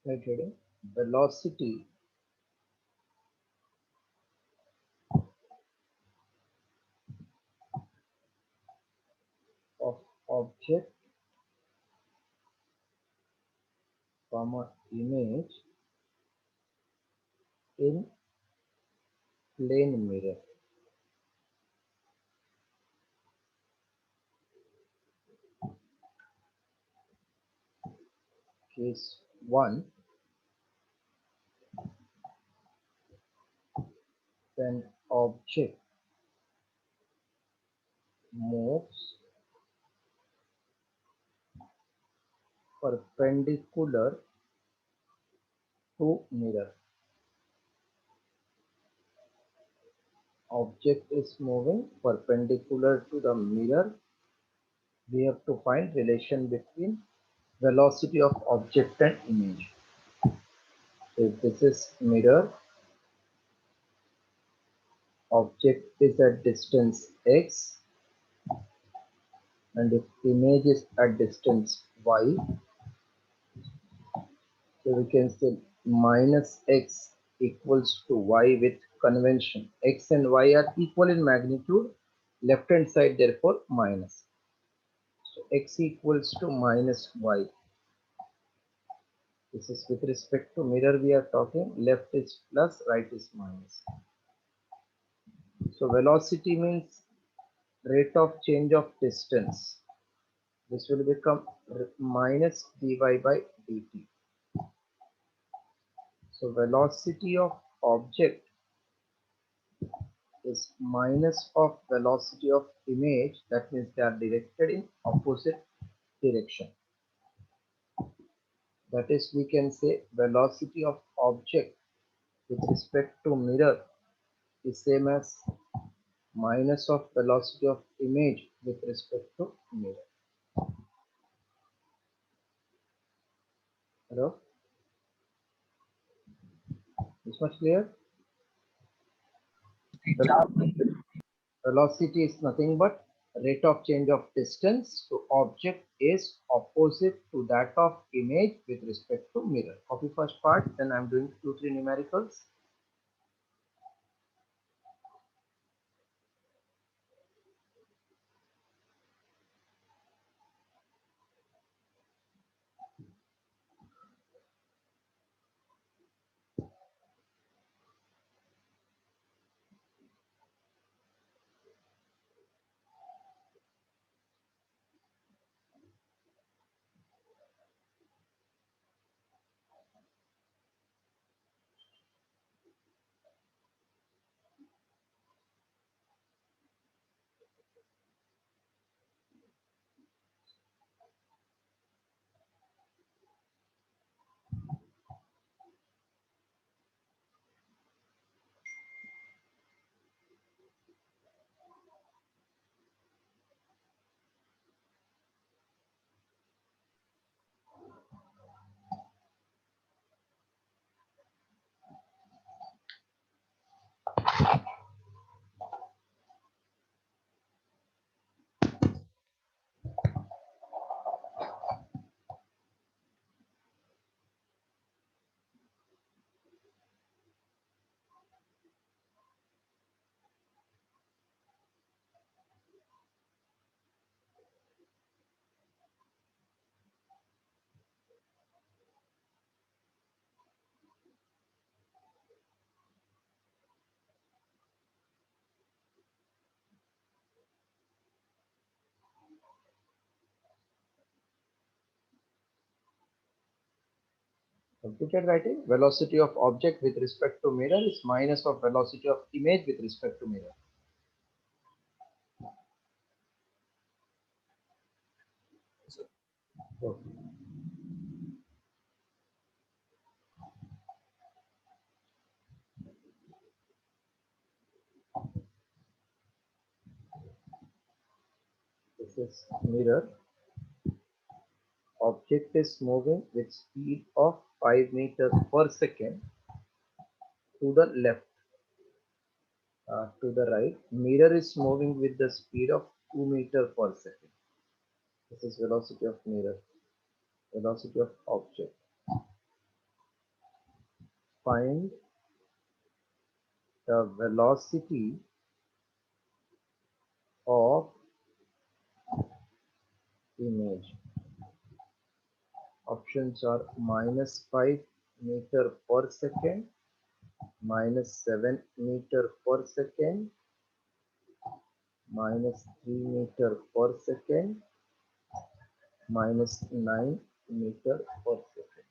Right. Velocity of object comma image in plane mirror. Case 1, when object moves perpendicular to mirror. Object is moving perpendicular to the mirror. We have to find relation between velocity of object and image. So if this is mirror, object is at distance x, and if image is at distance y, so we can say minus x equals to y with convention. X and y are equal in magnitude, left hand side therefore minus. So x equals to minus y. This is with respect to mirror we are talking, left is plus, right is minus. So velocity means rate of change of distance. This will become minus dy by dt. So velocity of object is minus of velocity of image. That means they are directed in opposite direction. That is, we can say velocity of object with respect to mirror is same as minus of velocity of image with respect to mirror. Hello, is much clear? Velocity is nothing but rate of change of distance. So object is opposite to that of image with respect to mirror. Copy first part, then I am doing 2-3 numericals. Completed writing. Velocity of object with respect to mirror is minus of velocity of image with respect to mirror. So this is mirror. Object is moving with speed of 5 meters per second to the left, to the right. Mirror is moving with the speed of 2 meters per second. This is velocity of mirror, velocity of object. find the velocity of image. Options are -5 meter per second, -7 meter per second, -3 meter per second, -9 meter per second.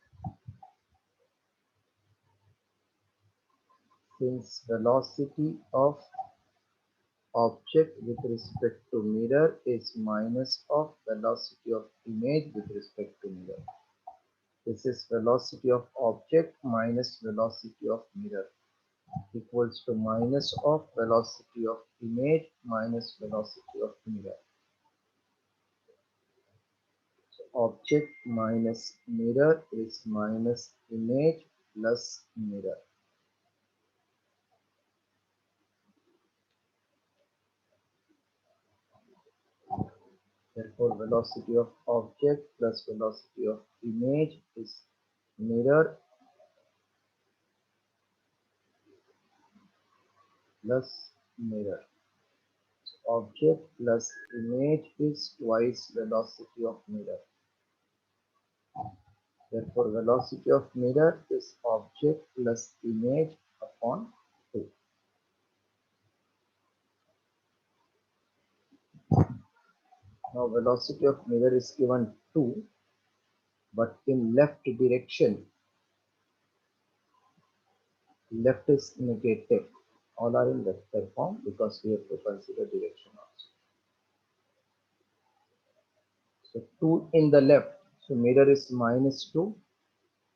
Since velocity of object with respect to mirror is minus of velocity of image with respect to mirror. This is velocity of object minus velocity of mirror equals to minus of velocity of image minus velocity of mirror. So object minus mirror is minus image plus mirror. Therefore, velocity of object plus velocity of image is mirror plus mirror. Object plus image is twice velocity of mirror. Therefore, velocity of mirror is object plus image upon 2. Now, velocity of mirror is given 2, but in left direction, left is negative. All are in vector form because we have to consider direction also. So 2 in the left, so mirror is -2,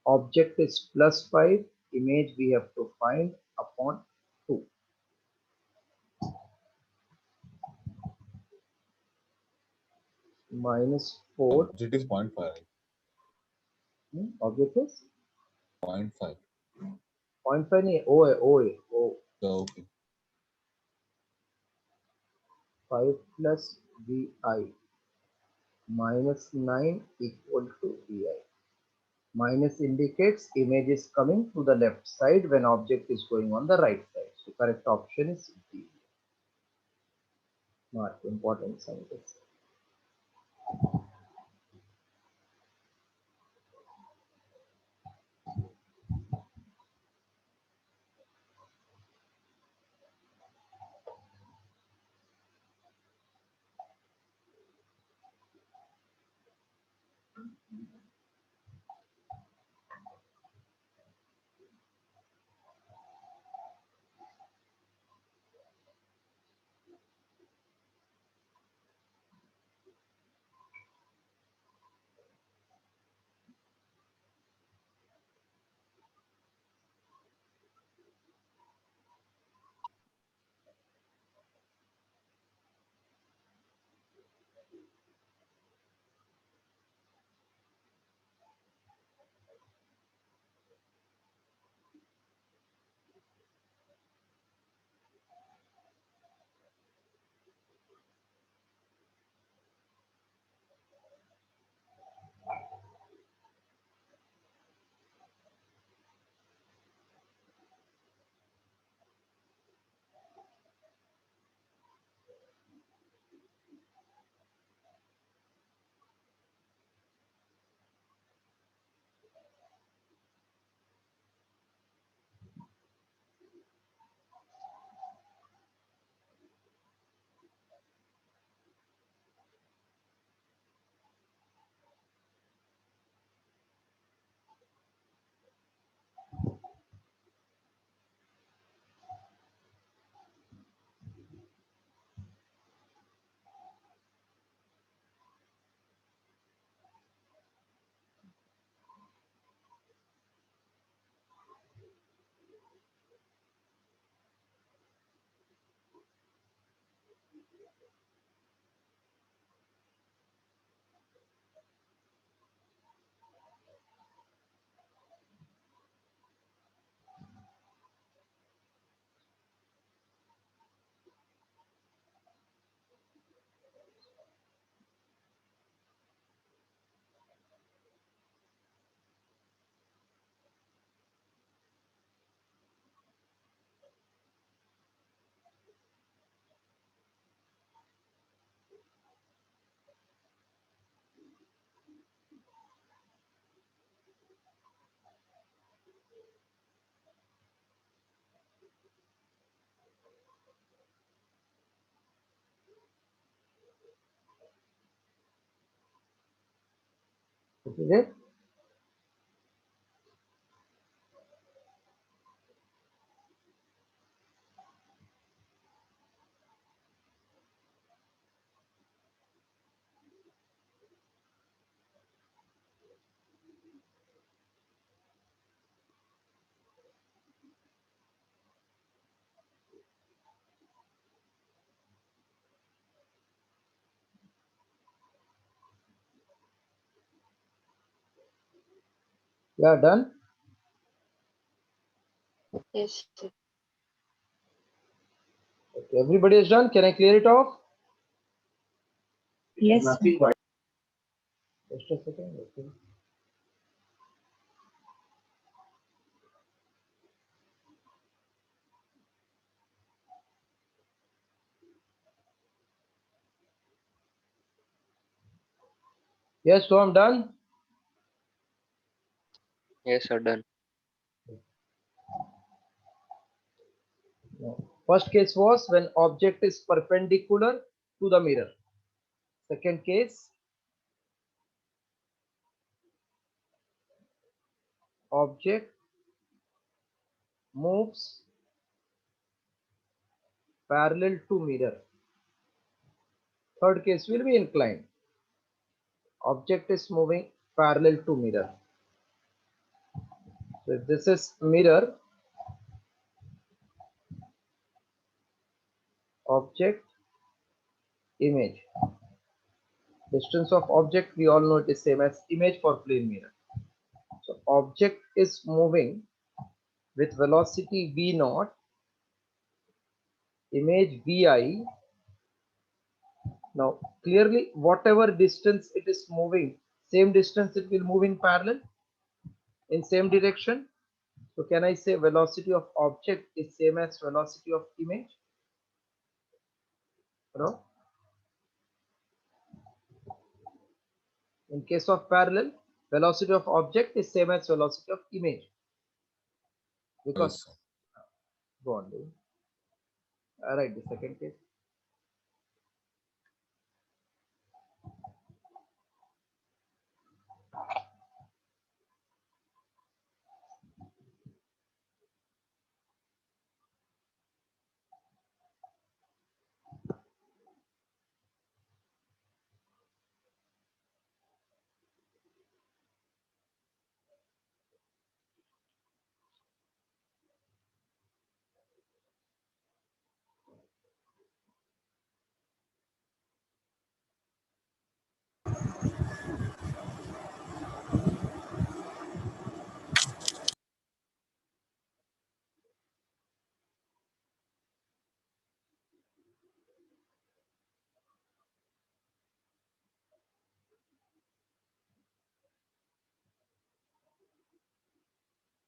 object is +5, image we have to find upon 2. -4, Object is 0.5. object is 0.5. 0.5 नहीं O है O है O. So, okay. 5 plus VI -9 equal to VI. Minus indicates image is coming to the left side when object is going on the right side. So correct option is D. Mark important sentence. Is it? Yeah, done. Yes, sir. Okay, everybody is done. Can I clear it off? Yes, sir. Just a second. Okay. Yes, so I'm done. Yes, sir. Done. No. First case was when object is perpendicular to the mirror. Second case, object moves parallel to mirror. Third case will be inclined. Object is moving parallel to mirror. So if this is mirror, object, image. Distance of object, we all know it is same as image for plane mirror. So object is moving with velocity v naught, image vi. Now clearly whatever distance it is moving, same distance it will move in parallel in same direction. So can I say velocity of object is same as velocity of image? No. In case of parallel, velocity of object is same as velocity of image. Because Yes, sir. go on, David. Right, the second case.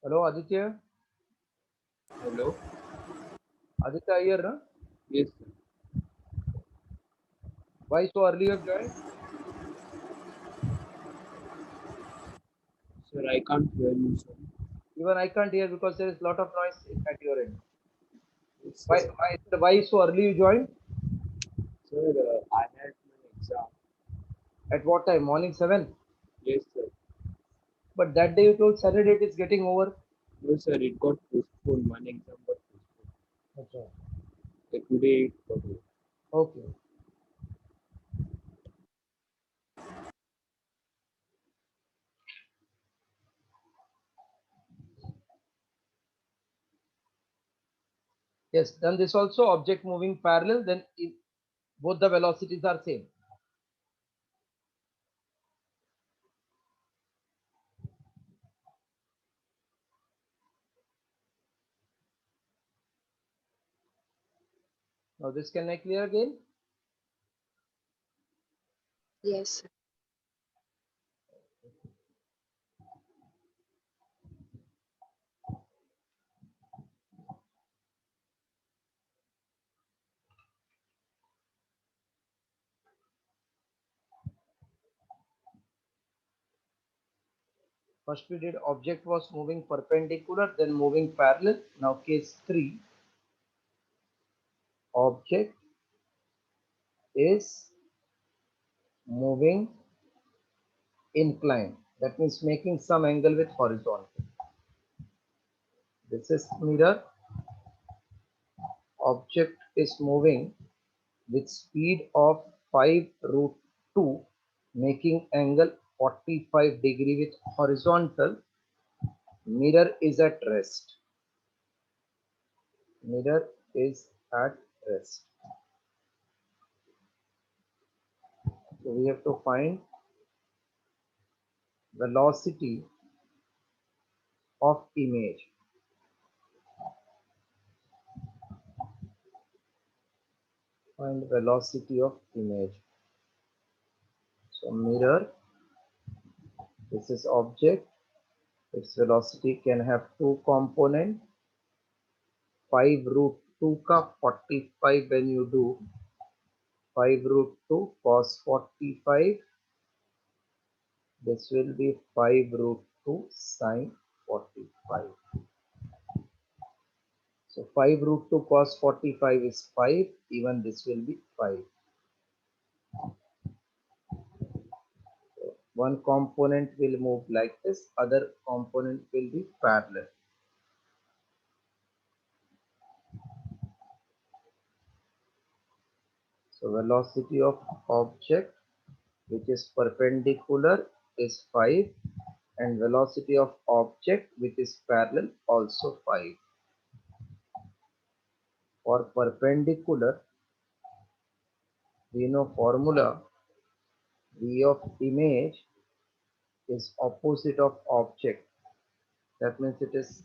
Hello, Aditya. Hello. Aditya here, no? Yes, sir. Why so early you have joined? Sir, I can't hear you, sir. Even I can't hear because there is a lot of noise at your end. Yes, Why, sir. why so early you joined? Sir, I had my exam. At what time? Morning 7. Yes, sir. But that day you told Saturday it is getting over. No, sir, it got postponed. One exam got postponed. Okay. Today it got over. Okay. Yes, then this also object moving parallel, then both the velocities are same. Now this can I clear again? Yes, sir. First we did object was moving perpendicular, then moving parallel. Now case 3, object is moving inclined. That means making some angle with horizontal. This is mirror. Object is moving with speed of 5 root 2, making angle 45 degree with horizontal. Mirror is at rest. Mirror is at rest. So we have to find velocity of image. Find velocity of image. So mirror, this is object. Its velocity can have two components. 5 root 2 ka 45 when you do 5 root 2 cos 45. This will be 5 root 2 sin 45. So 5 root 2 cos 45 is 5. Even this will be 5. So one component will move like this. Other component will be parallel. So velocity of object which is perpendicular is 5, and velocity of object which is parallel also 5. For perpendicular, we know formula V of image is opposite of object. That means it is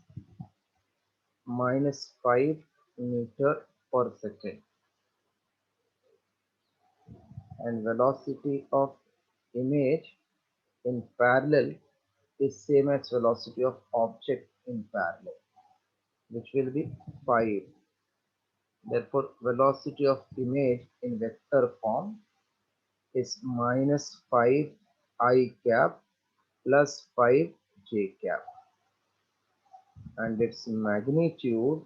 minus 5 meter per second. And velocity of image in parallel is same as velocity of object in parallel, which will be 5. Therefore, velocity of image in vector form is minus 5 I cap plus 5 j cap, and its magnitude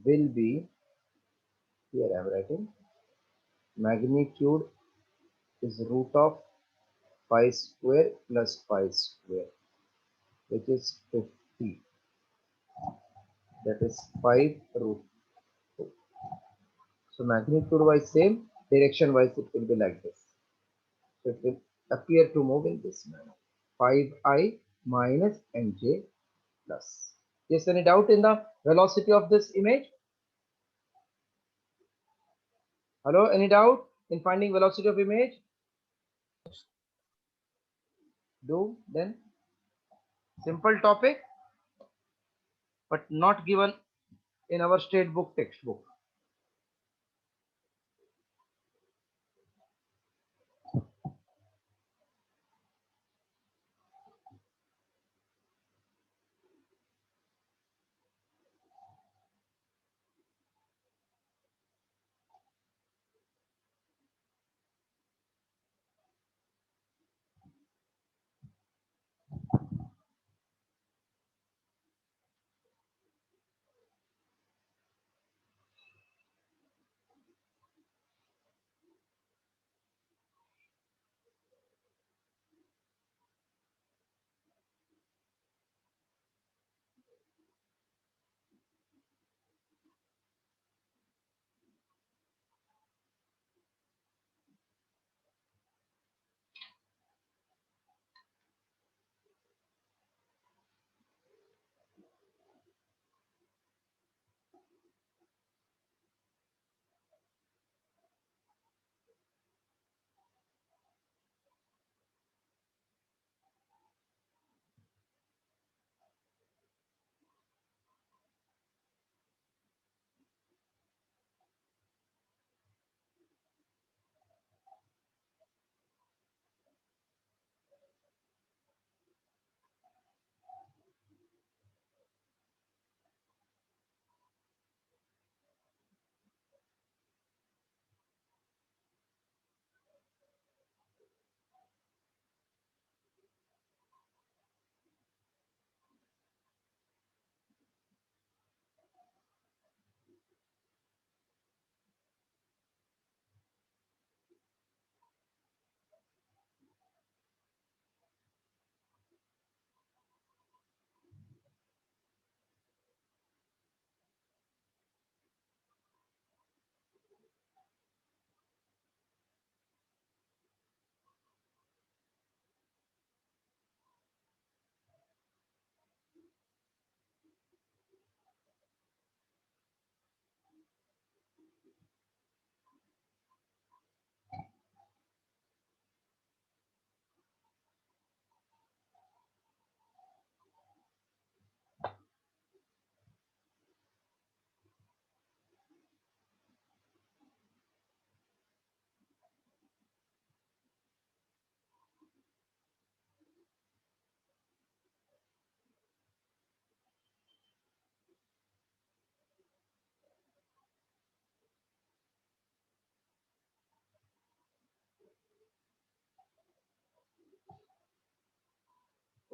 will be, here I am writing, magnitude is root of pi square plus pi square, which is 50. That is 5 root 2. So magnitude wise same, direction wise it will be like this. So it will appear to move in this manner. 5I minus and j plus. Yes, any doubt in the velocity of this image? Hello, any doubt in finding velocity of image? Do then. Simple topic, but not given in our state book textbook.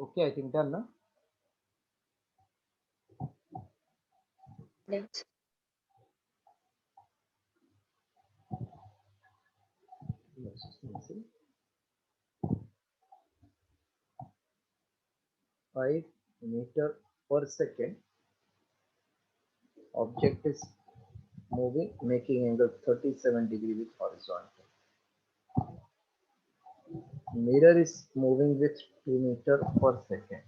Okay, I think done, na? Yes. Yes, let's see. 5 meter per second. Object is moving, making angle 37 degree with horizontal. Mirror is moving with 2 meter per second.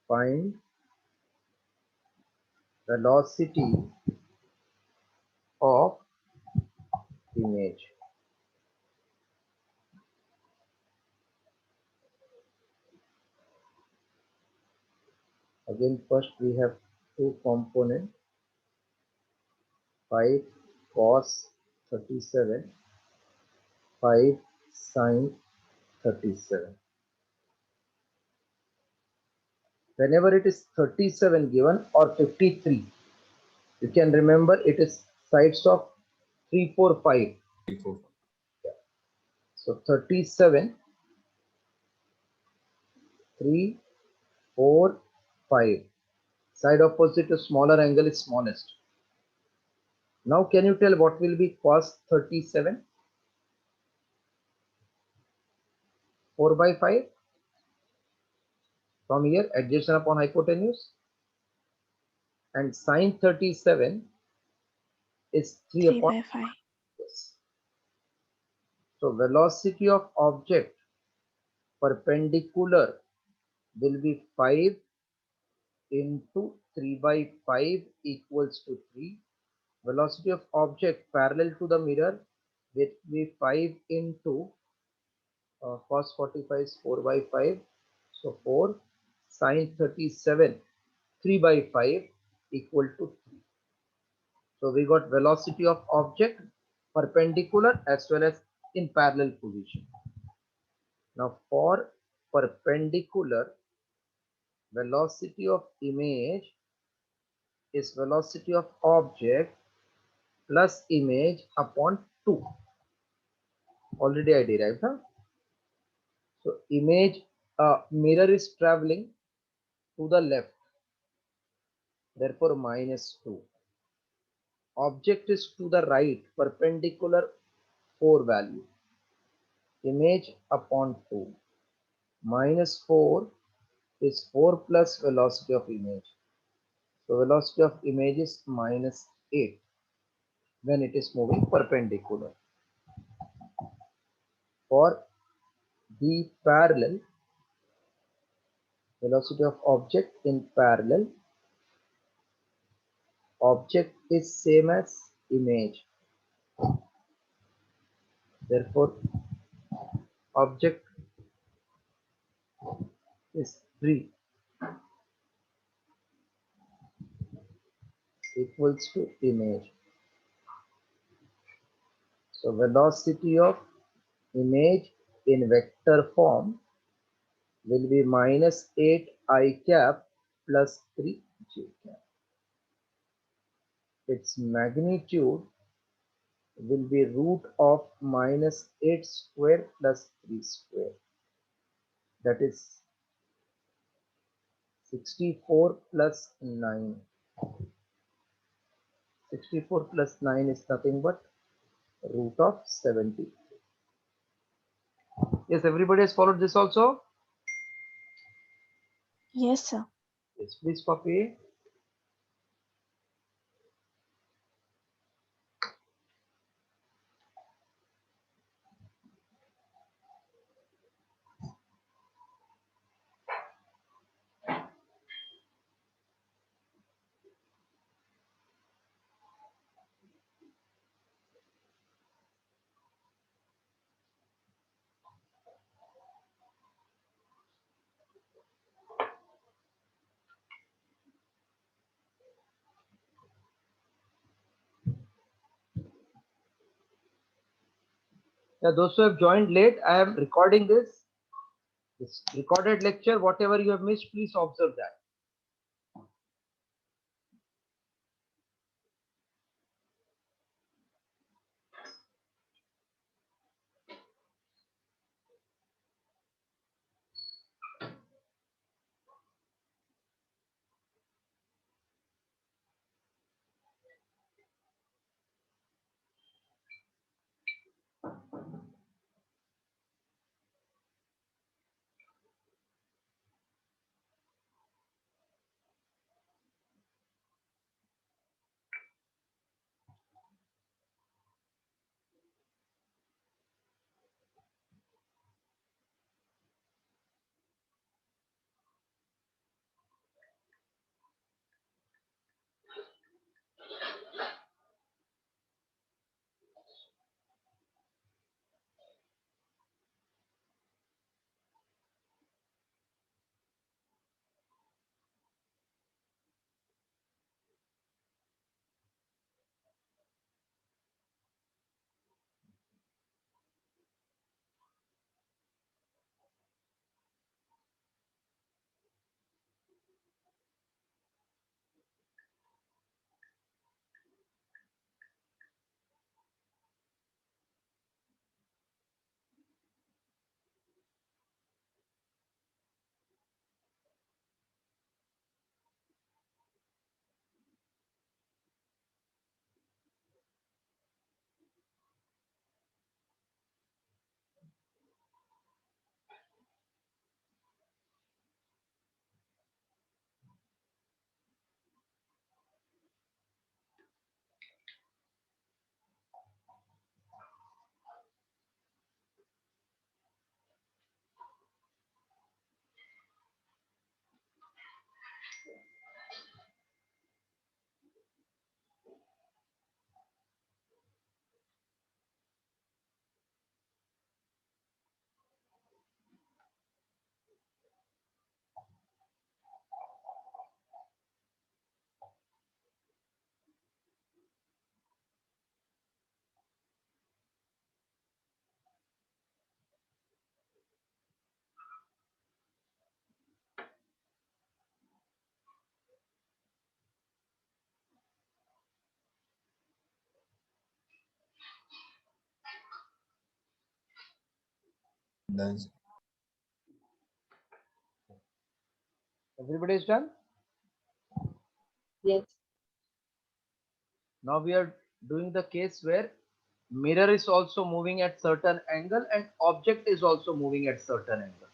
Find velocity of image. Again, first we have two components, 5 cos 37, 5 sin 37. Whenever it is 37 given or 53, you can remember it is sides of 3, 4, 5. 3, 4, 5. So 37, 3, 4, 5. Side opposite to smaller angle is smallest. Now can you tell what will be cos 37? 4 by 5. From here, adjacent upon hypotenuse. And sine 37 is 3 3 upon by 5. this. So velocity of object perpendicular will be 5 into 3 by 5 equals to 3. Velocity of object parallel to the mirror will be 5 into cos 45 is 4 by 5. So 4 sine 37 3 by 5 equal to 3. So we got velocity of object perpendicular as well as in parallel position. Now for perpendicular, velocity of image is velocity of object plus image upon 2. Already I derived, huh? So image mirror is traveling to the left, therefore minus 2. Object is to the right, perpendicular 4 value. Image upon 2. Minus 4 is 4 plus velocity of image. So velocity of image is minus 8 when it is moving perpendicular. For the parallel, velocity of object in parallel, object is same as image. Therefore, object is 3 equals to image. So velocity of image in vector form will be minus 8 I cap plus 3 j cap. Its magnitude will be root of minus 8 square plus 3 square. That is 64 plus 9. 64 plus 9 is nothing but root of 70. Yes, everybody has followed this also? Yes, sir. Yes, please copy. Now, those who have joined late, I am recording this recorded lecture. Whatever you have missed, please observe that. Done. Everybody is done? Yes. Now we are doing the case where mirror is also moving at certain angle and object is also moving at certain angle.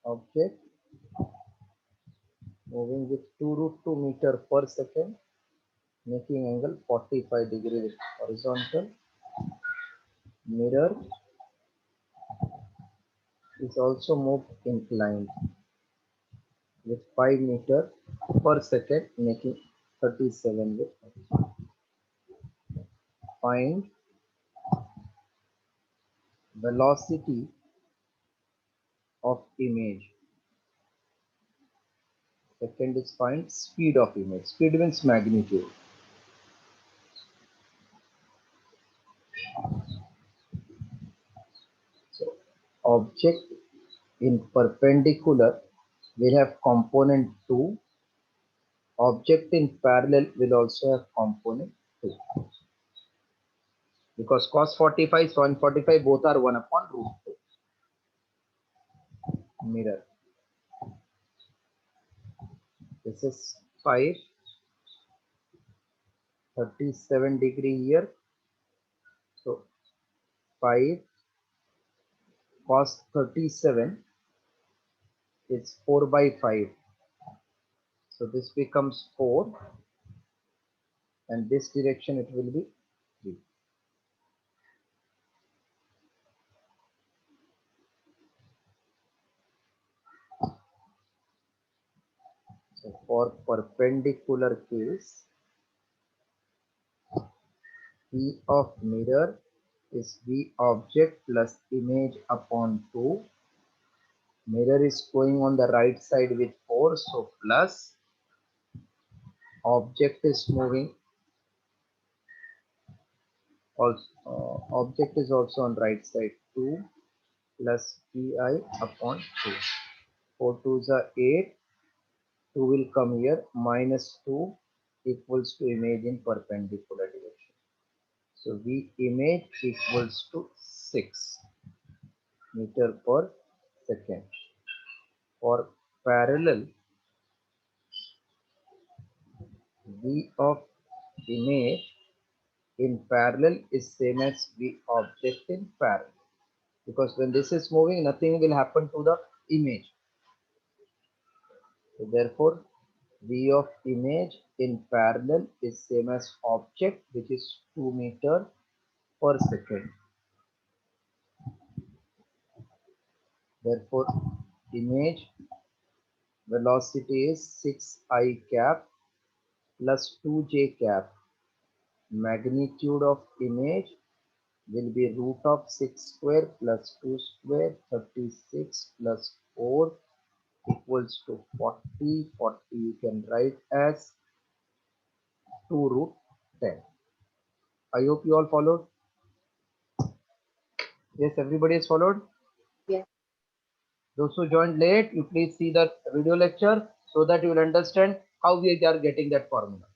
Object moving with 2 root 2 meter per second, making angle 45 degrees horizontal. Mirror is also moved inclined with 5 meter per second, making 37 with. Find velocity of image. Second is find speed of image. Speed means magnitude. So object in perpendicular will have component 2. Object in parallel will also have component 2. Because cos 45 is 145, both are 1 upon root 2. Mirror. This is 5, 37 degree here. So 5 cos 37 is 4 by 5. So this becomes 4 and this direction it will be 3. So for perpendicular case, V of mirror is V object plus image upon 2. Mirror is going on the right side with 4, so plus. Object is moving. Also, object is also on right side 2 plus Pi upon 2. 4 2s are 8. 2 will come here, minus 2 equals to image in perpendicular direction. So V image equals to 6 meter per second. For parallel, V of image in parallel is same as V object in parallel. Because when this is moving, nothing will happen to the image. So therefore, V of image in parallel is same as object, which is 2 meter per second. Therefore, image velocity is 6I cap plus 2j cap. Magnitude of image will be root of 6 square plus 2 square, 36 plus 4 equals to 40. 40 you can write as 2 root 10. I hope you all followed. Yes, everybody has followed. Yeah. Those who joined late, you please see the video lecture so that you will understand how we are getting that formula.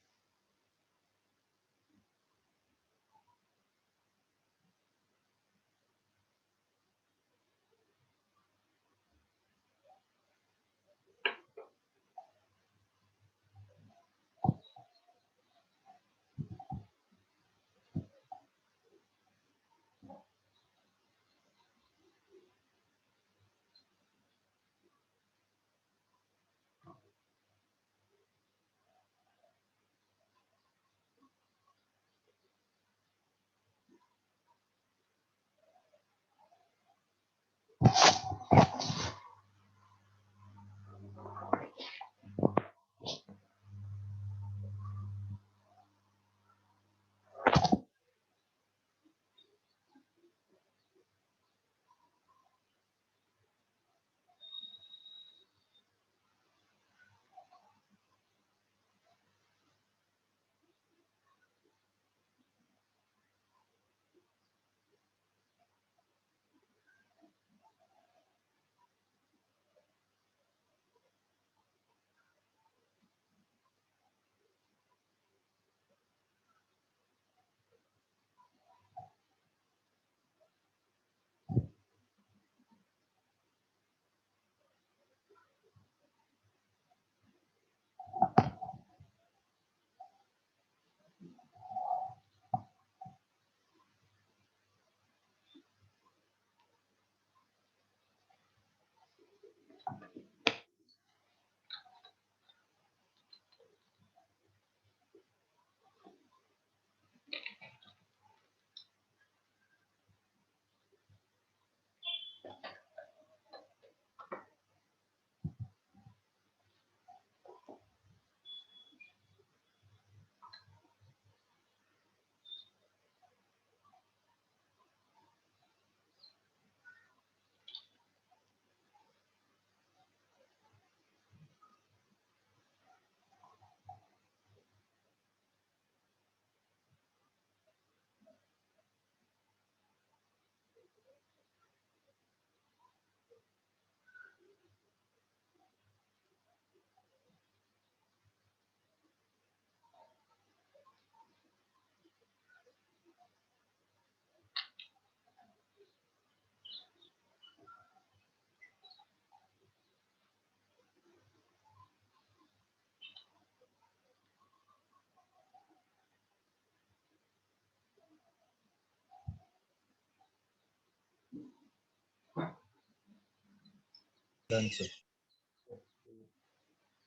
Done, sir.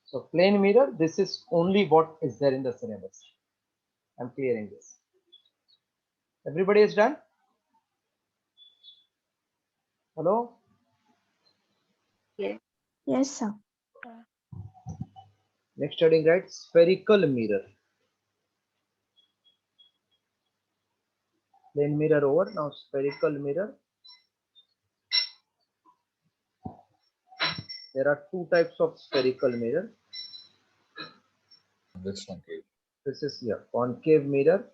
So plane mirror, this is only what is there in the syllabus. I'm clearing this. Everybody is done? Hello? Yeah. Yes, sir. Next heading, right? Spherical mirror. Plane mirror over. Now spherical mirror. There are two types of spherical mirror. Convex concave. This is here, concave mirror,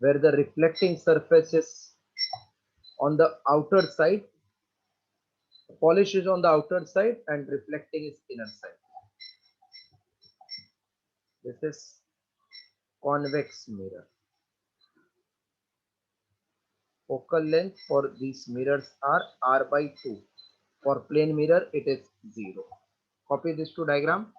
where the reflecting surface is on the outer side, polish is on the outer side and reflecting is inner side. This is convex mirror. Focal length for these mirrors are r by 2. For plane mirror, it is 0. Copy this to diagram.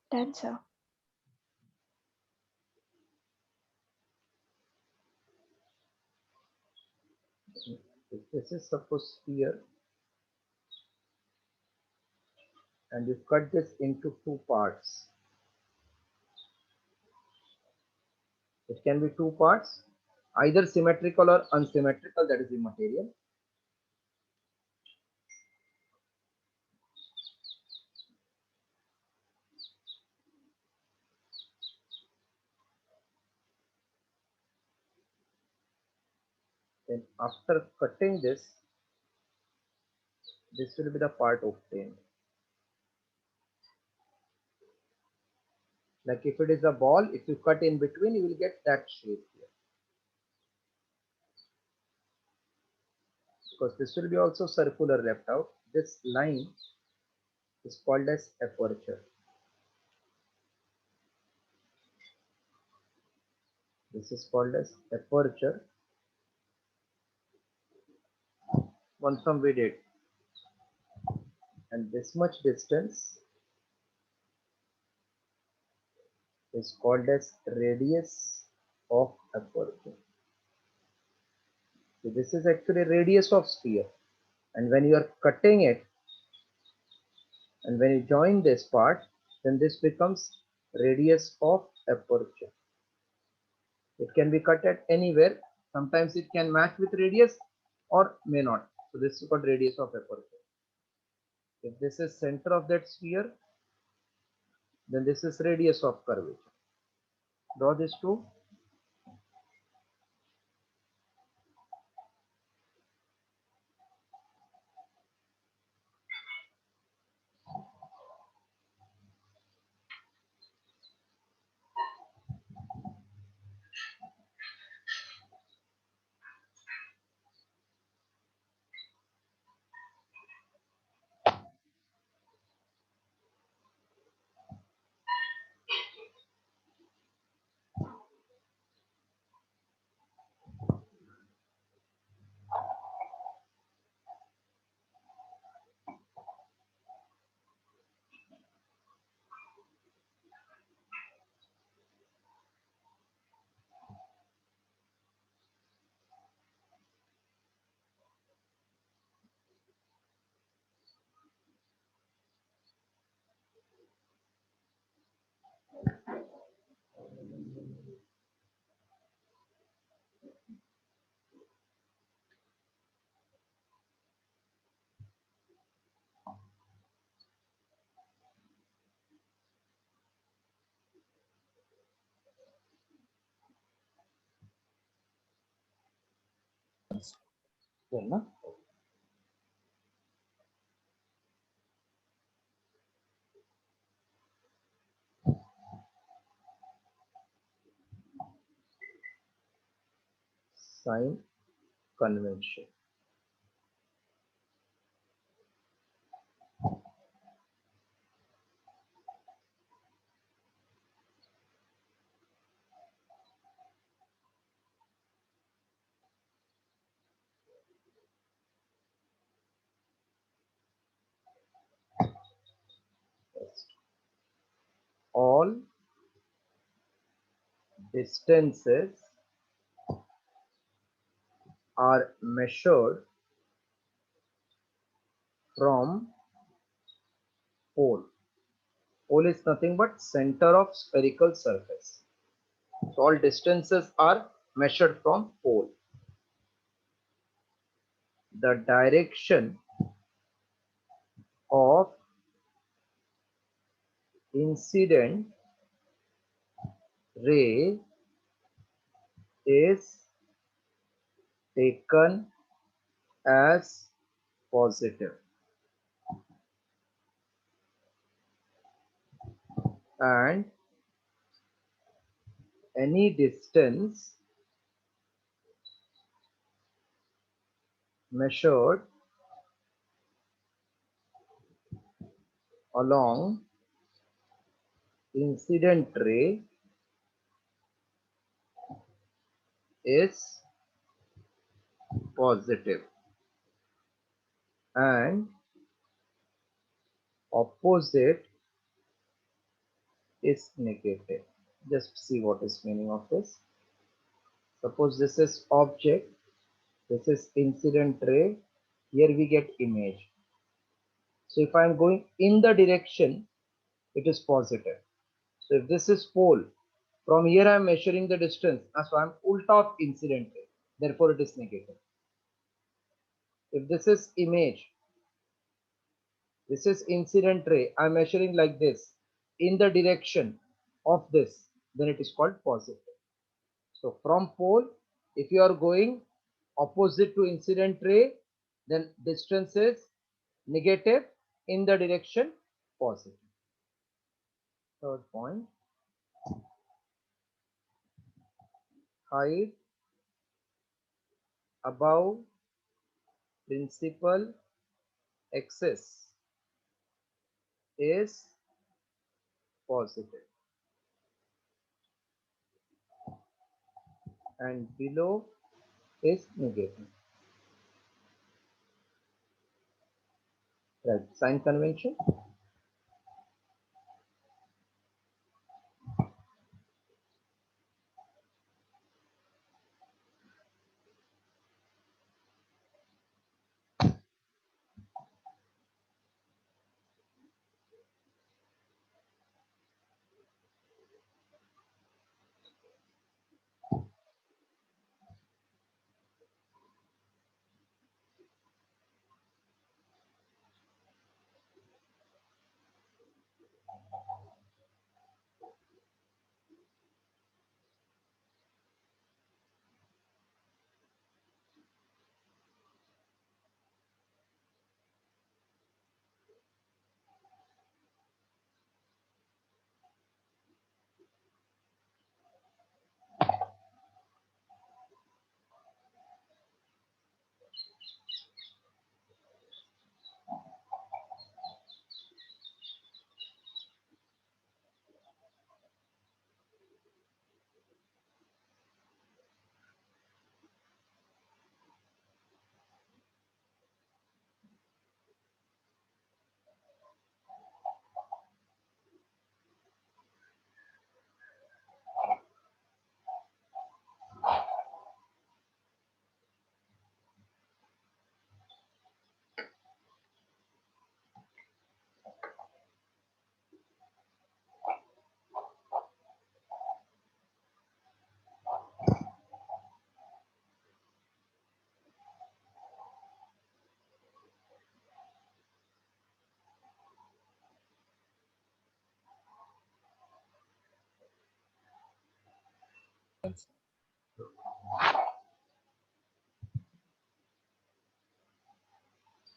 Done, sir. If this is suppose sphere and you cut this into two parts. It can be two parts, either symmetrical or unsymmetrical, that is immaterial. Then after cutting this will be the part obtained. Like if it is a ball, if you cut in between, you will get that shape here. Because this will be also circular left out. This line is called as aperture. This is called as aperture. One from we did. And this much distance is called as radius of aperture. So this is actually radius of sphere. And when you are cutting it, and when you join this part, then this becomes radius of aperture. It can be cut at anywhere. Sometimes it can match with radius or may not. So this is called radius of aperture. If this is center of that sphere, then this is radius of curvature. Draw this two. Done, na? Sign convention. All distances are measured from pole. Pole is nothing but center of spherical surface. So all distances are measured from pole. The direction of incident ray is taken as positive, and any distance measured along incident ray is positive and opposite is negative. Just see what is meaning of this. Suppose this is object, this is incident ray, here we get image. So if I am going in the direction, it is positive. So if this is pole, from here I am measuring the distance, so I am ulta of incident ray, therefore it is negative. If this is image, this is incident ray, I am measuring like this, in the direction of this, then it is called positive. So from pole, if you are going opposite to incident ray, then distance is negative, in the direction positive. Third point, height above principal axis is positive and below is negative. Right, sign convention.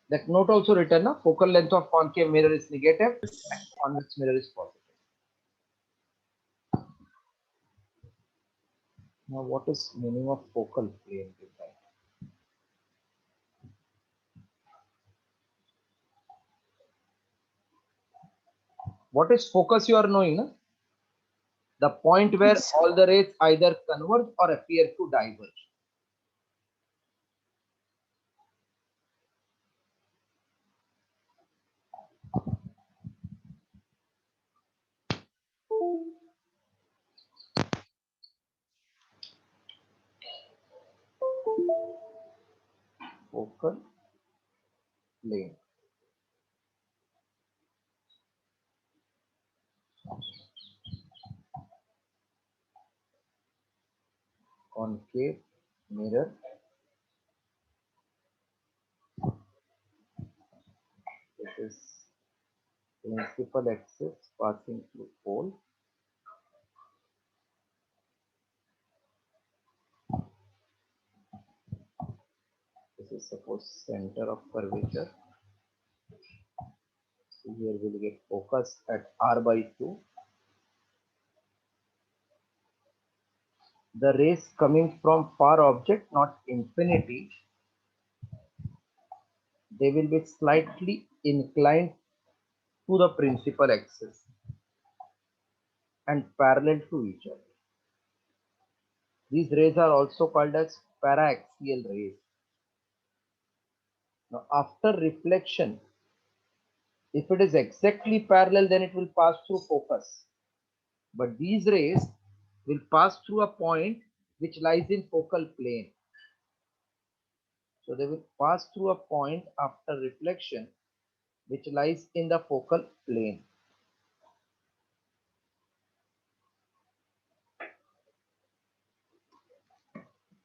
That note also written, na? Focal length of concave mirror is negative and convex mirror is positive. Now, what is meaning of focal plane design? What is focus you are knowing, na? The point where Yes. all the rays either converge or appear to diverge. Focal plane. Concave mirror. This is principal axis passing through pole. This is suppose center of curvature. So here we will get focus at r by 2. The rays coming from far object, not infinity, they will be slightly inclined to the principal axis and parallel to each other. These rays are also called as paraaxial rays. Now, after reflection, if it is exactly parallel, then it will pass through focus. But these rays will pass through a point which lies in focal plane. So they will pass through a point after reflection which lies in the focal plane.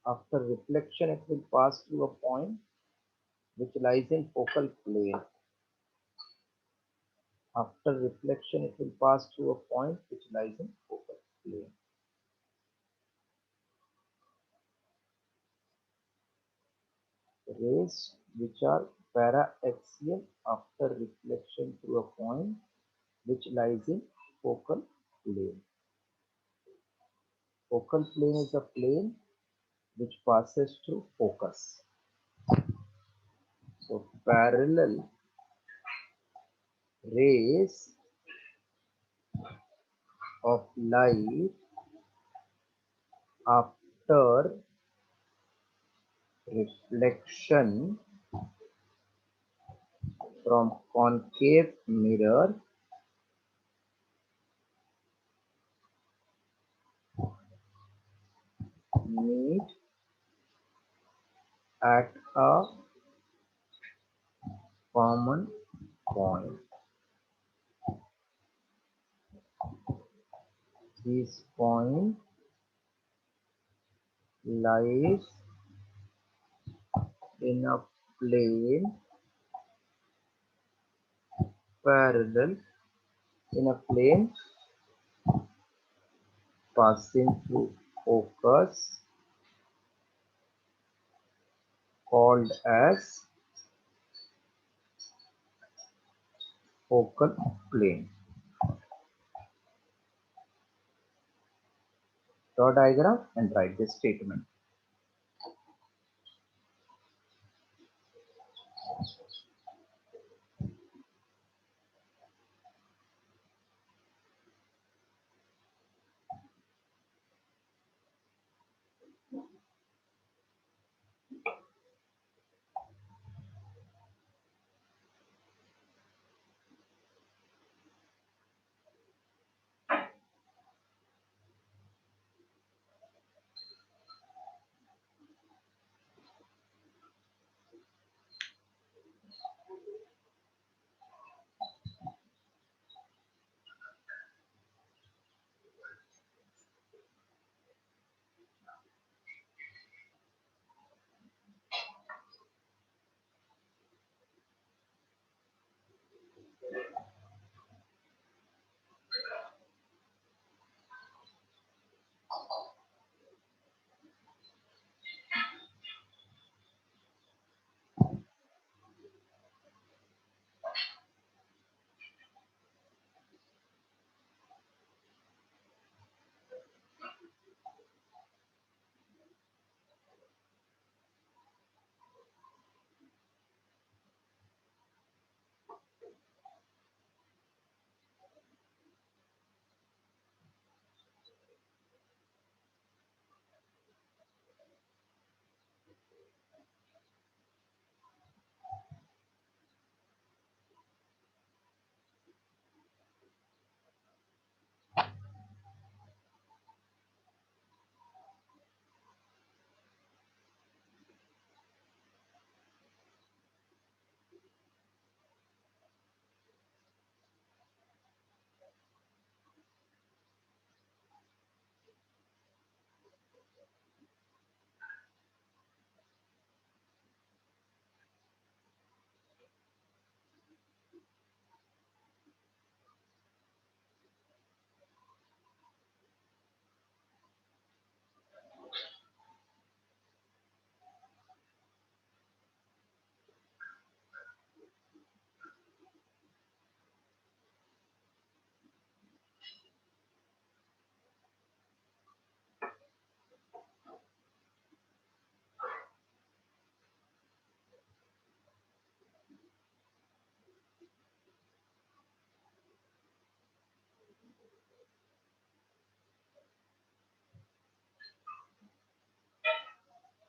After reflection, it will pass through a point which lies in focal plane. After reflection, it will pass through a point which lies in focal plane. Rays which are paraaxial after reflection through a point which lies in focal plane. Focal plane is a plane which passes through focus. So parallel rays of light after reflection from concave mirror meet at a common point. This point lies in a plane parallel in a plane passing through focus called as focal plane. Draw diagram and write this statement.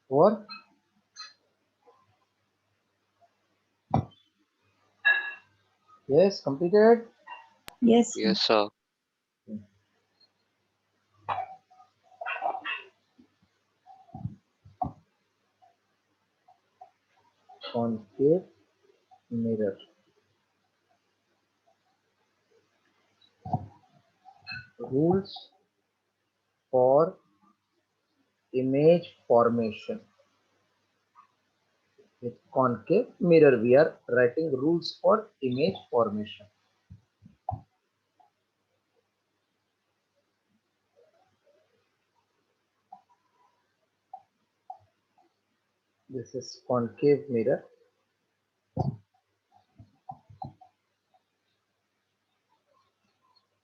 Or yes, completed. Yes, sir. Yes, sir. Concave mirror. Rules for image formation. With concave mirror, we are writing rules for image formation. This is concave mirror.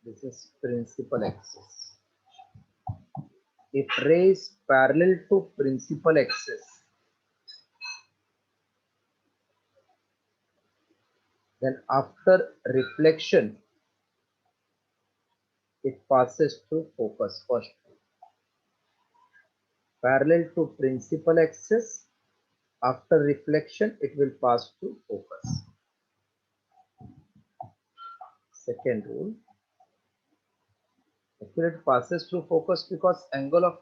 This is principal axis. If ray is parallel to principal axis, then after reflection, it passes through focus first. Parallel to principal axis, after reflection, it will pass through focus. Second rule, actually it passes through focus because angle of,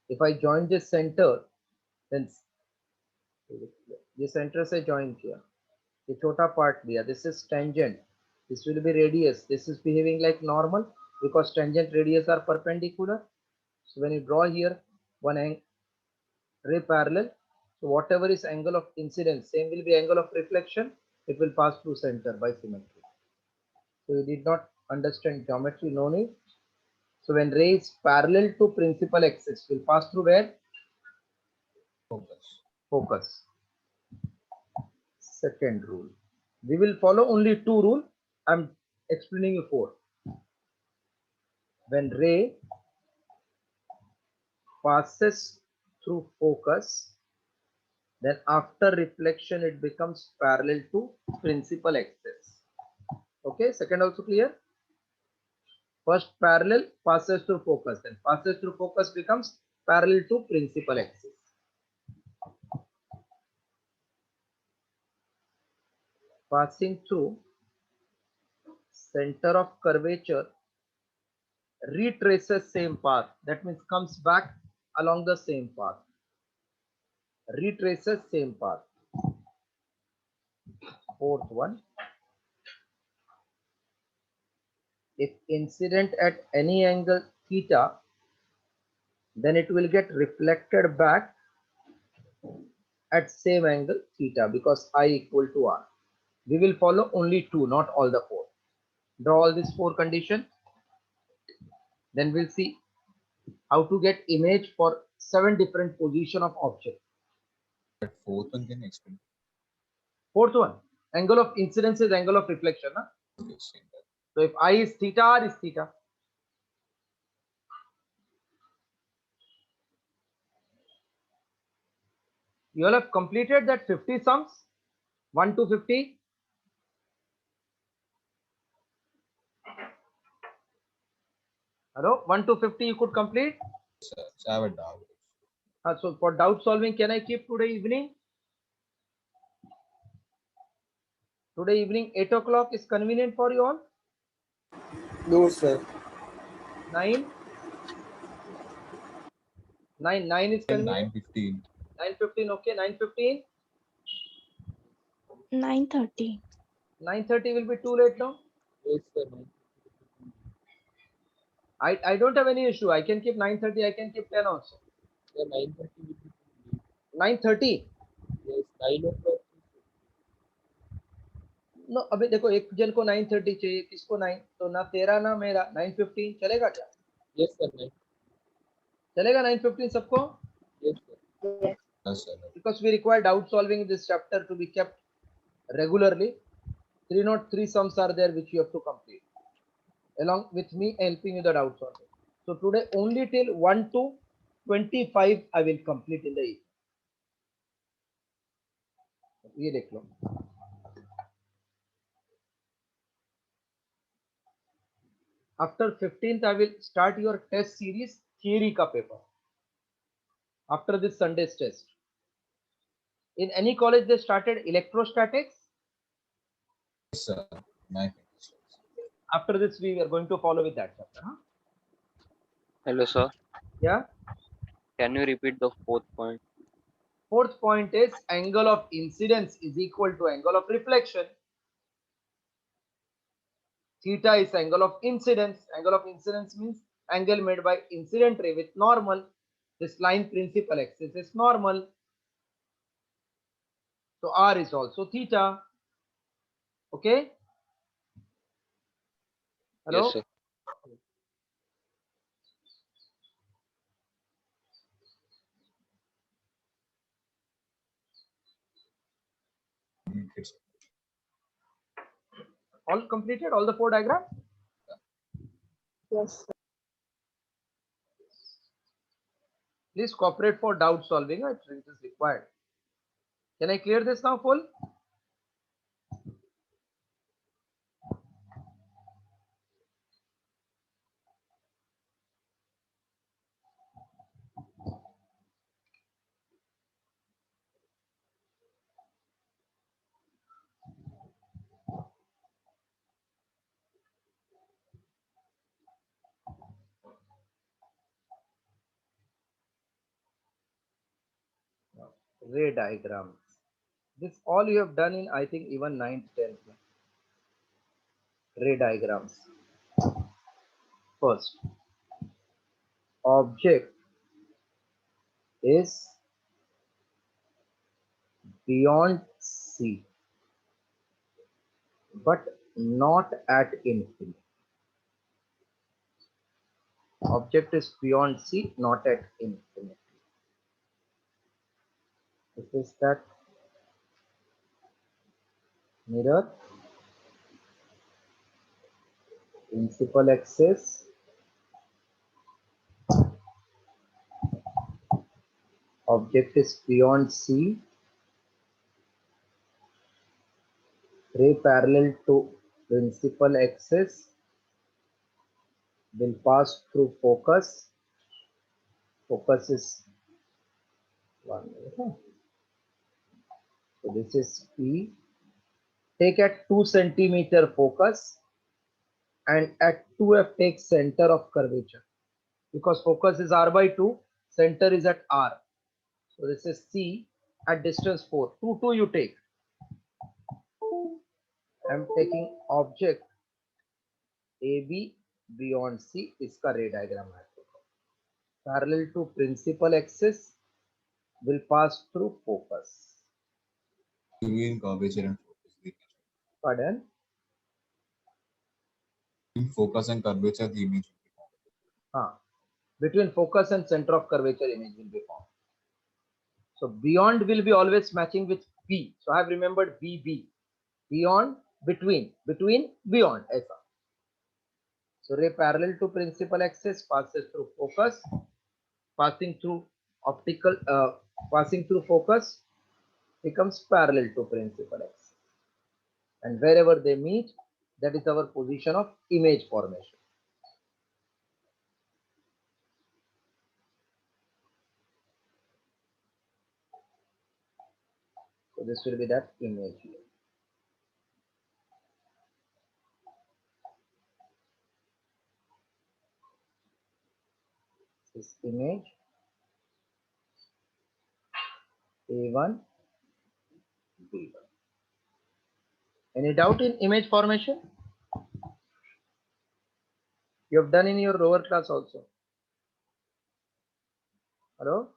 if I join this center, then ये center से join किया, ये छोटा part लिया, this is tangent, this will be radius, this is behaving like normal because tangent radius are perpendicular. So when you draw here one ray parallel, so whatever is angle of incidence, same will be angle of reflection, it will pass through center by symmetry. So you did not understand geometry, no need. So when ray is parallel to principal axis, will pass through where? Focus. Focus. Second rule. We will follow only two rules. I'm explaining you four. When ray passes through focus, then after reflection it becomes parallel to principal axis. Okay, second also clear? First parallel passes through focus, then passes through focus becomes parallel to principal axis. Passing through center of curvature, retraces same path. That means comes back along the same path. Retraces same path. Fourth one, if incident at any angle theta, then it will get reflected back at same angle theta because I equal to R. We will follow only two, not all the four. Draw all these four conditions. Then we'll see how to get image for 7 different position of object. That fourth one can explain. Fourth one, angle of incidence is angle of reflection. Huh? Okay, same that. So if I is theta, R is theta. You all have completed that 50 sums, 1 to 50. Hello, 1 to 50 you could complete. So I have a doubt. So for doubt solving, can I keep today evening? Today evening 8 o'clock is convenient for you all? No, sir. 9? 9 is convenient? 9:15. 9:15, okay, 9:15? 9:30. 9:30 will be too late now? Yes, sir. I don't have any issue. I can keep 9:30, I can keep 10 also. Sir, 9:30 will be too 9:30? late. Yes, 9 o'clock. No अभी देखो एक जन को 9:30 चाहिए, किसको 9, तो ना तेरा ना मेरा 9:15 चलेगा क्या? Yes, sir. 9. चलेगा 9:15 सबको? Yes, sir. Yes. Yes, sir. Because we require doubt solving in this chapter to be kept regularly. 303 sums are there which you have to complete along with me helping you the doubt solving. So today only till 1 to 25 I will complete in the evening. ये देख लो. After 15th I will start your test series theory का paper. after this Sunday's test? In any college they started electrostatics. Yes, sir. My finish. After this we are going to follow with that chapter. Huh? Hello, sir. Yeah. Can you repeat the fourth point? Fourth point is angle of incidence is equal to angle of reflection. Theta is angle of incidence. Angle of incidence means angle made by incident ray with normal. This line principal axis is normal. So R is also theta. Okay. Hello. Yes, sir. It's All completed? All the 4 diagrams? Yes, sir. Please cooperate for doubt solving. It is required. Can I clear this now full? Ray diagrams. This all you have done in, I think, even 9th, 10th. Ray diagrams. First, object is beyond C, but not at infinity. Object is beyond C, not at infinity. This is that mirror, principal axis, object is beyond C, ray parallel to principal axis will pass through focus. Focus is 1. So this is P. Take at 2 centimeter focus and at 2F take center of curvature. Because focus is R by 2, center is at R. So this is C at distance 4. 2, 2 you take. I am taking object AB beyond C. इसका ray diagram है. Parallel to principal axis will pass through focus. between curvature and focus. Pardon? In focus and curvature, the image will be formed. Between focus and center of curvature image will be formed. So beyond will be always matching with B. So I have remembered BB. Beyond, between, beyond. ऐसा. So ray parallel to principal axis passes through focus, passing through focus becomes parallel to principal axis. And wherever they meet, that is our position of image formation. So this will be that image here. This image A1, B1. Any doubt in image formation? You have done in your lower class also. Hello?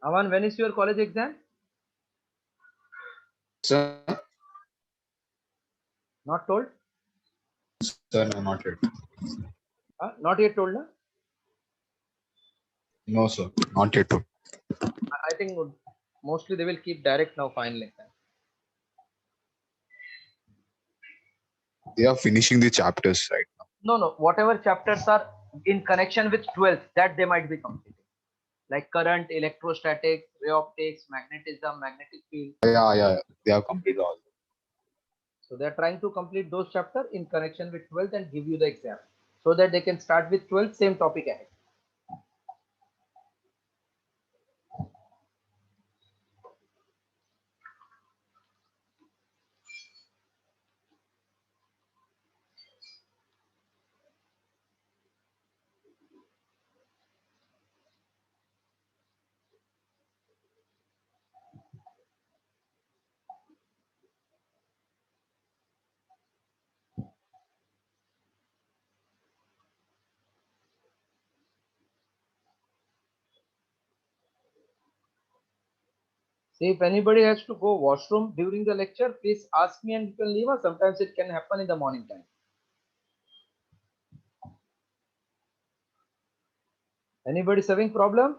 Aman, when is your college exam? Sir, Not told? sir, no, not yet. Not yet told, na? No, sir, not yet. I think mostly they will keep direct now final exam. They are finishing the chapters right now. No, whatever chapters are in connection with 12th, that they might be completed. Like current, electrostatics, ray optics, magnetism, magnetic field. Yeah. They have completed all. So they're trying to complete those chapters in connection with 12th and give you the exam. So that they can start with 12th, same topic ahead. See, if anybody has to go washroom during the lecture, please ask me and you can leave us. Sometimes it can happen in the morning time. Anybody's having problem?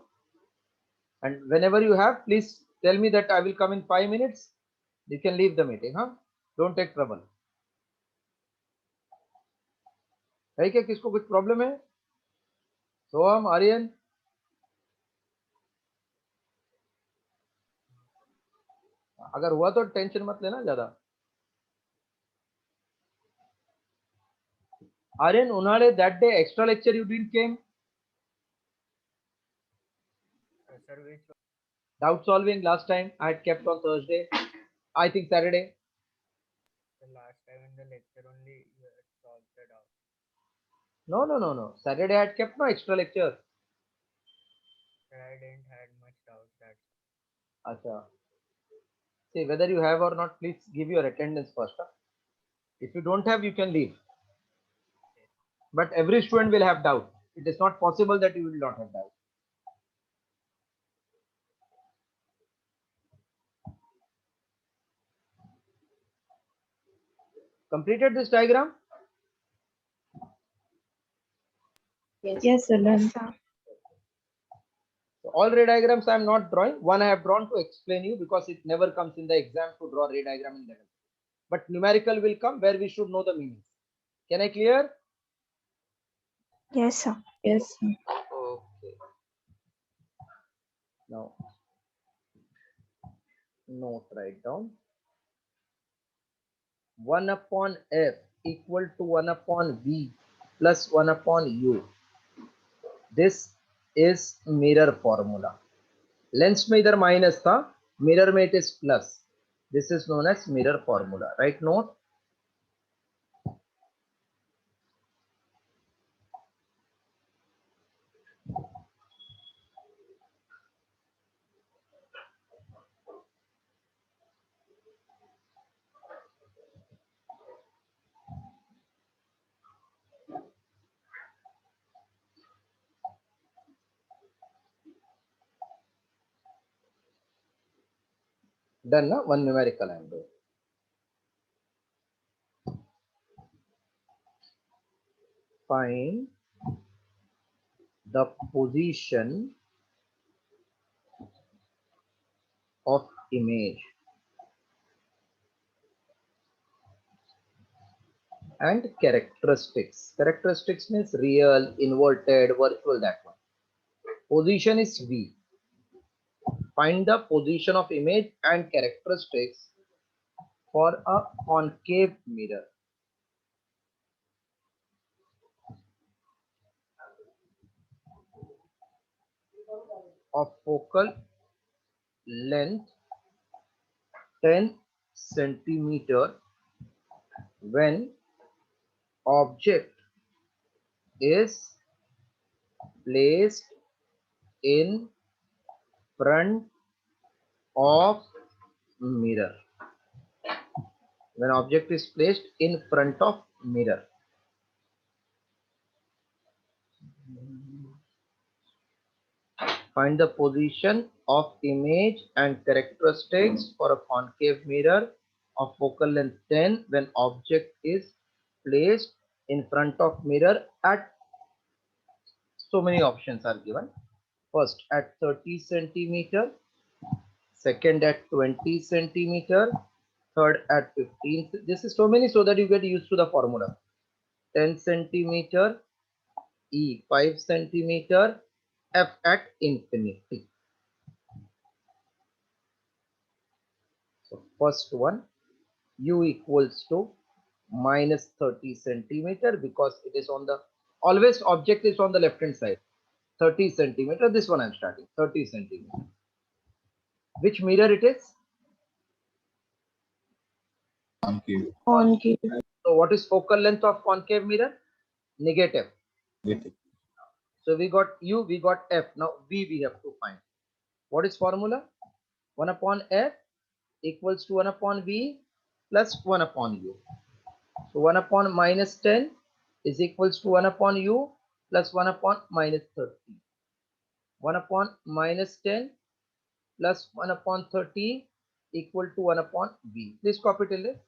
And whenever you have, please tell me that I will come in 5 minutes. You can leave the meeting, huh? Don't take trouble. है क्या किसको कुछ problem है? सोहम, आर्यन? अगर हुआ तो tension मत लेना ज्यादा. Aryan, Unale, that day extra lecture you didn't came? Sir, which Doubt solving last time I had kept on Thursday. I think Saturday. the last time in the lecture only you had solved the doubt. No. Saturday I had kept no extra lecture. Sir, I didn't had much doubt that. Acha. See, whether you have or not, please give your attendance first. Huh? If you don't have, you can leave. But every student will have doubt. It is not possible that you will not have doubt. Completed this diagram? Yes, sir. Done. So all ray diagrams I am not drawing. One I have drawn to explain you because it never comes in the exam to draw ray diagram in level. But numerical will come where we should know the meanings. Can I clear? Yes, sir. Yes, sir. Okay. Now, note write down. 1 upon f equal to 1 upon v plus 1 upon u. This is mirror formula. Lens में इधर minus था, mirror में it is plus. This is known as mirror formula. Right note? Done, na? One numerical angle. Find the position of image and characteristics. Characteristics means real, inverted, virtual, that one. Position is V. Find the position of image and characteristics for a concave mirror. Of focal length 10 centimeter when object is placed in front of mirror. When object is placed in front of mirror. Find the position of image and characteristics for a concave mirror of focal length 10 when object is placed in front of mirror at so many options are given. First at 30 centimeter, second at 20 centimeter, third at 15. This is so many so that you get used to the formula. 10 centimeter, E 5 centimeter, F at infinity. So first one, U equals to minus 30 centimeter because it is on the, always object is on the left hand side. 30 centimeter, this one I'm starting, 30 centimeter. Which mirror it is? Concave. Concave. So what is focal length of concave mirror? Negative. Negative. So we got U, we got F. Now V we have to find. What is formula? 1 upon F equals to 1 upon V plus 1 upon U. So 1 upon minus 10 is equals to 1 upon U plus 1 upon minus 30. 1 upon minus 10 plus 1 upon 30 equal to 1 upon V. Please copy till this.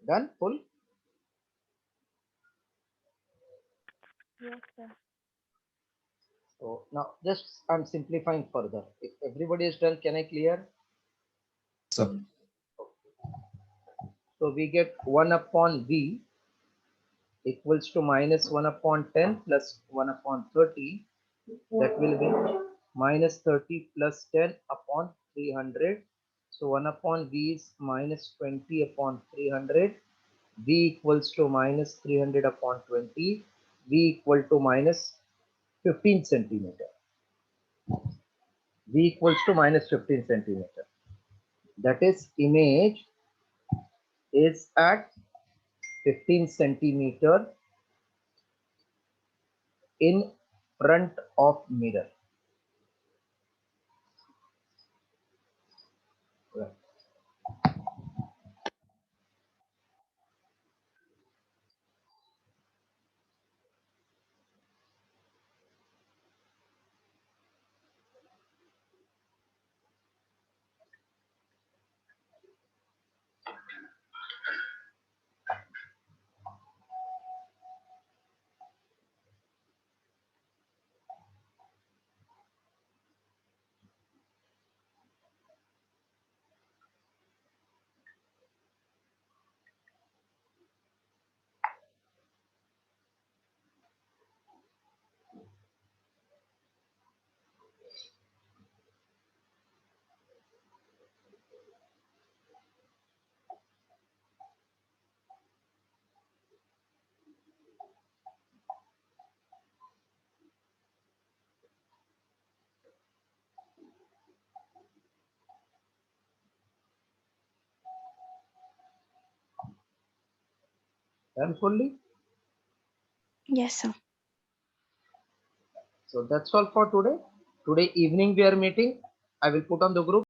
Done? Full? Yes, sir. So now just I'm simplifying further. If everybody is done, can I clear? So So we get 1 upon V equals to minus 1 upon 10 plus 1 upon 30. That will be minus 30 plus 10 upon 300. So 1 upon V is minus 20 upon 300. V equals to minus 300 upon 20. V equal to minus 15 centimeter. V equals to minus 15 centimeter. That is image is at 15 centimeter in front of mirror. Right. Done fully? Yes, sir. So that's all for today. Today evening we are meeting. I will put on the group.